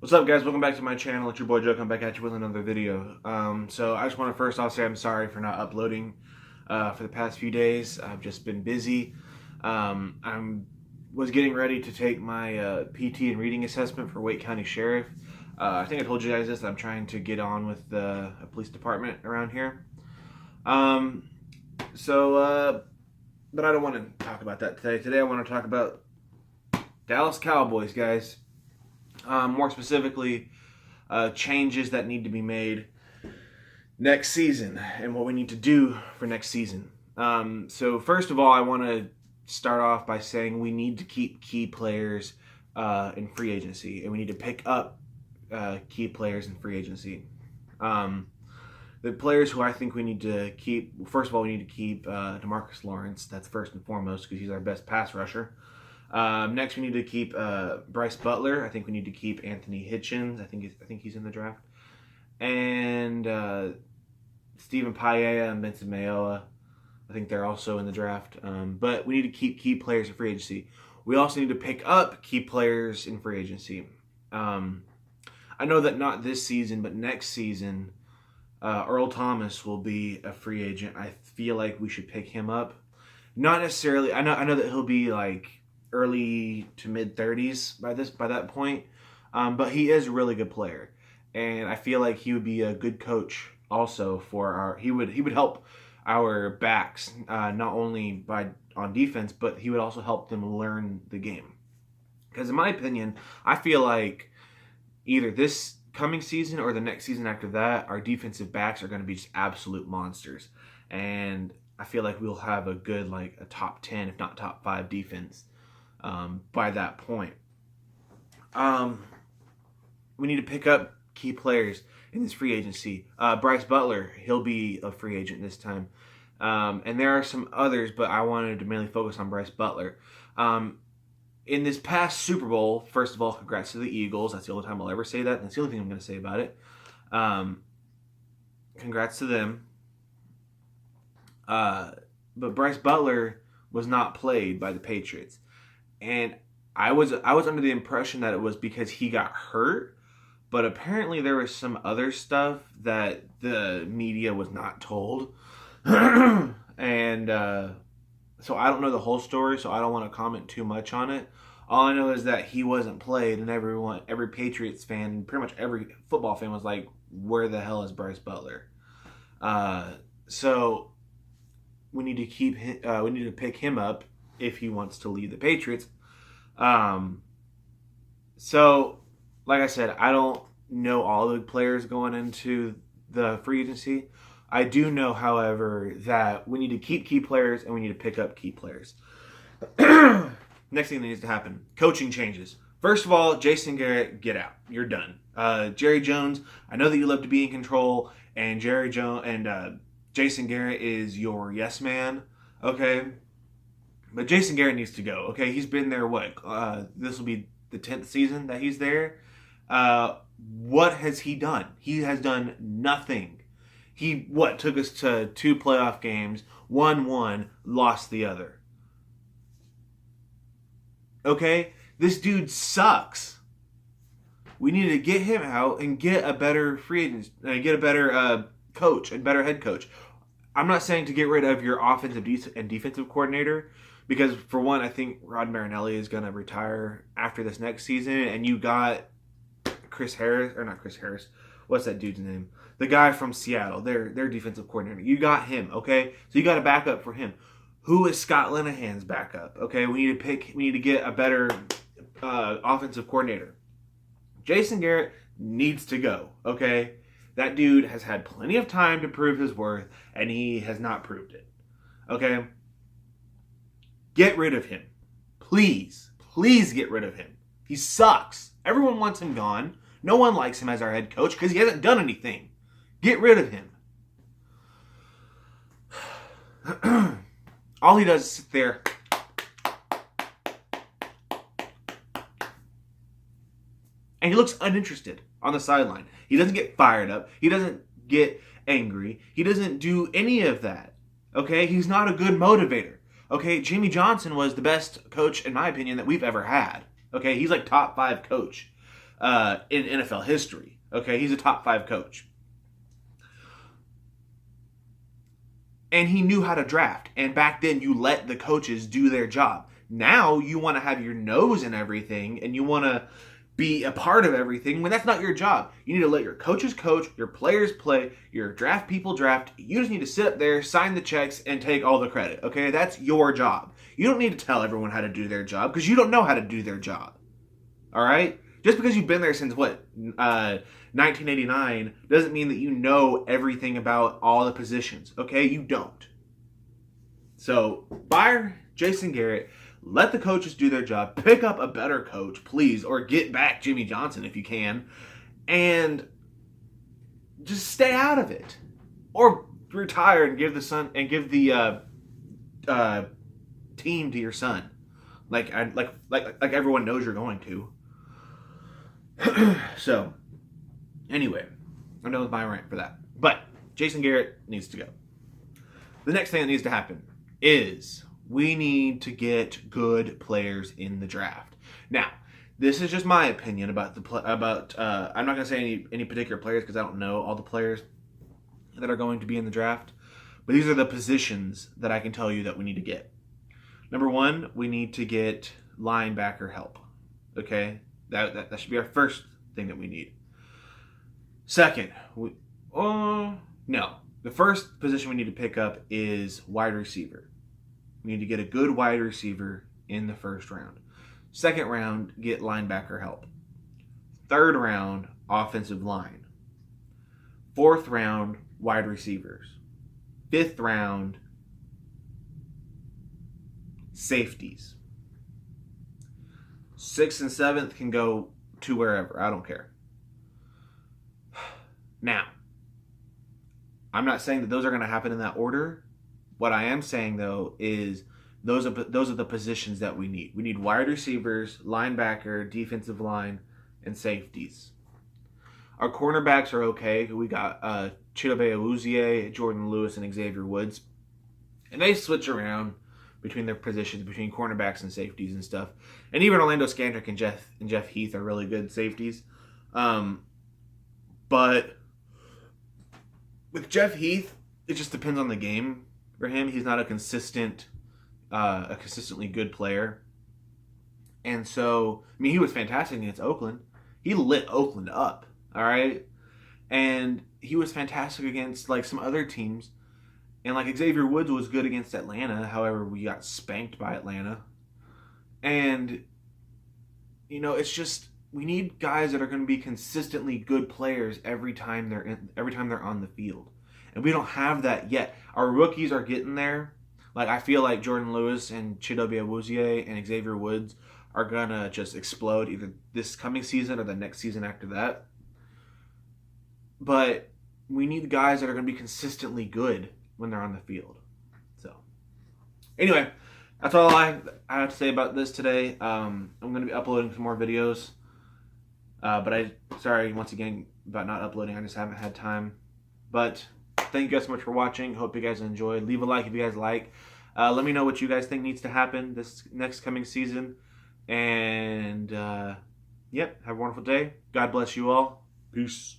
What's up, guys? Welcome back to my channel. It's your boy Joe. I'm back at you with another video. So I just want to first off say I'm sorry for not uploading for the past few days. I've just been busy. I was getting ready to take my PT and reading assessment for Wake County Sheriff. I think I told you guys this. I'm trying to get on with the police department around here. But I don't want to talk about that today. Today I want to talk about Dallas Cowboys, guys. More specifically, changes that need to be made next season and what we need to do for next season. So first of all, I want to start off by saying we need to keep key players in free agency, and we need to pick up key players in free agency. The players who I think we need to keep, first of all, we need to keep DeMarcus Lawrence. That's first and foremost because he's our best pass rusher. Next, we need to keep Bryce Butler. I think we need to keep Anthony Hitchens. I think he's in the draft. And Stephen Paella and Benson Mayowa. I think they're also in the draft. But we need to keep key players in free agency. We also need to pick up key players in free agency. I know that not this season, but next season, Earl Thomas will be a free agent. I feel like we should pick him up. Not necessarily. I know that he'll be like early to mid 30s by that point, but he is a really good player, and I feel like he would be a good coach also for our. He would help our backs not only on defense, but he would also help them learn the game. Because in my opinion, I feel like either this coming season or the next season after that, our defensive backs are going to be just absolute monsters, and I feel like we'll have a good, like a top 10, if not top 5 defense by that point. We need to pick up key players in this free agency. Bryce Butler, he'll be a free agent this time. And there are some others, but I wanted to mainly focus on Bryce Butler. In this past Super Bowl, first of all, congrats to the Eagles. That's the only time I'll ever say that. That's the only thing I'm going to say about it. Congrats to them. But Bryce Butler was not played by the Patriots. And I was under the impression that it was because he got hurt, but apparently there was some other stuff that the media was not told. And so I don't know the whole story, so I don't want to comment too much on it. All I know is that he wasn't played, and every Patriots fan, pretty much every football fan was like, where the hell is Bryce Butler? So we need to pick him up if he wants to leave the Patriots. So, like I said, I don't know all the players going into the free agency. I do know, however, that we need to keep key players and we need to pick up key players. Next thing that needs to happen, coaching changes. First of all, Jason Garrett, get out. You're done. Jerry Jones, I know that you love to be in control, and Jason Garrett is your yes man, okay? But Jason Garrett needs to go, okay? He's been there, this will be the 10th season that he's there. What has he done? He has done nothing. He, took us to 2 playoff games, won one, lost the other. Okay? This dude sucks. We need to get him out and get a better free agent, get a better coach and better head coach. I'm not saying to get rid of your offensive and defensive coordinator, because for one, I think Rod Marinelli is going to retire after this next season, and you got Chris Harris, or not Chris Harris, what's that dude's name? The guy from Seattle, their defensive coordinator. You got him, okay? So you got a backup for him. Who is Scott Linehan's backup? Okay, we need to get a better offensive coordinator. Jason Garrett needs to go, okay? That dude has had plenty of time to prove his worth, and he has not proved it, okay? Get rid of him. Please. Please get rid of him. He sucks. Everyone wants him gone. No one likes him as our head coach because he hasn't done anything. Get rid of him. All he does is sit there and he looks uninterested on the sideline. He doesn't get fired up. He doesn't get angry. He doesn't do any of that. Okay? He's not a good motivator. Okay, Jimmy Johnson was the best coach, in my opinion, that we've ever had. Okay, he's like top 5 coach. in NFL history. Okay, he's a top 5 coach. And he knew how to draft. And back then, you let the coaches do their job. Now, you want to have your nose in everything, and you want to be a part of everything when that's not your job. You need to let your coaches coach, your players play, your draft people draft. You just need to sit up there, sign the checks, and take all the credit. Okay, that's your job. You don't need to tell everyone how to do their job because you don't know how to do their job. All right? Just because you've been there since, 1989 doesn't mean that you know everything about all the positions. Okay? You don't. So, fire Jason Garrett. Let the coaches do their job. Pick up a better coach, please, or get back Jimmy Johnson if you can. And just stay out of it. Or retire and give the team to your son. Like everyone knows you're going to. So, anyway, I'm done with my rant for that. But Jason Garrett needs to go. The next thing that needs to happen is we need to get good players in the draft. Now, this is just my opinion about I'm not going to say any particular players because I don't know all the players that are going to be in the draft. But these are the positions that I can tell you that we need to get. Number 1, we need to get linebacker help. Okay? That should be our first thing that we need. Second, the first position we need to pick up is wide receiver. We need to get a good wide receiver in the first round. Second round, get linebacker help. Third round, offensive line. Fourth round, wide receivers. Fifth round, safeties. 6th and 7th can go to wherever. I don't care. Now, I'm not saying that those are going to happen in that order. What I am saying, though, is those are the positions that we need. We need wide receivers, linebacker, defensive line, and safeties. Our cornerbacks are okay. We got Chidobe Awuzie, Jordan Lewis, and Xavier Woods. And they switch around between their positions, between cornerbacks and safeties and stuff. And even Orlando Scandrick and Jeff Heath are really good safeties. But with Jeff Heath, it just depends on the game for him. He's not a consistently good player. And so, I mean, he was fantastic against Oakland. He lit Oakland up, all right? And he was fantastic against, some other teams. And, Xavier Woods was good against Atlanta. However, we got spanked by Atlanta. And, it's just, we need guys that are going to be consistently good players every time they're on the field. And we don't have that yet. Our rookies are getting there. I feel like Jordan Lewis and Chidobe Awuzie and Xavier Woods are going to just explode either this coming season or the next season after that. But we need guys that are going to be consistently good when they're on the field. So, anyway, that's all I have to say about this today. I'm going to be uploading some more videos. But sorry once again about not uploading. I just haven't had time. But thank you guys so much for watching. Hope you guys enjoyed. Leave a like if you guys like. Let me know what you guys think needs to happen this next coming season. And, have a wonderful day. God bless you all. Peace.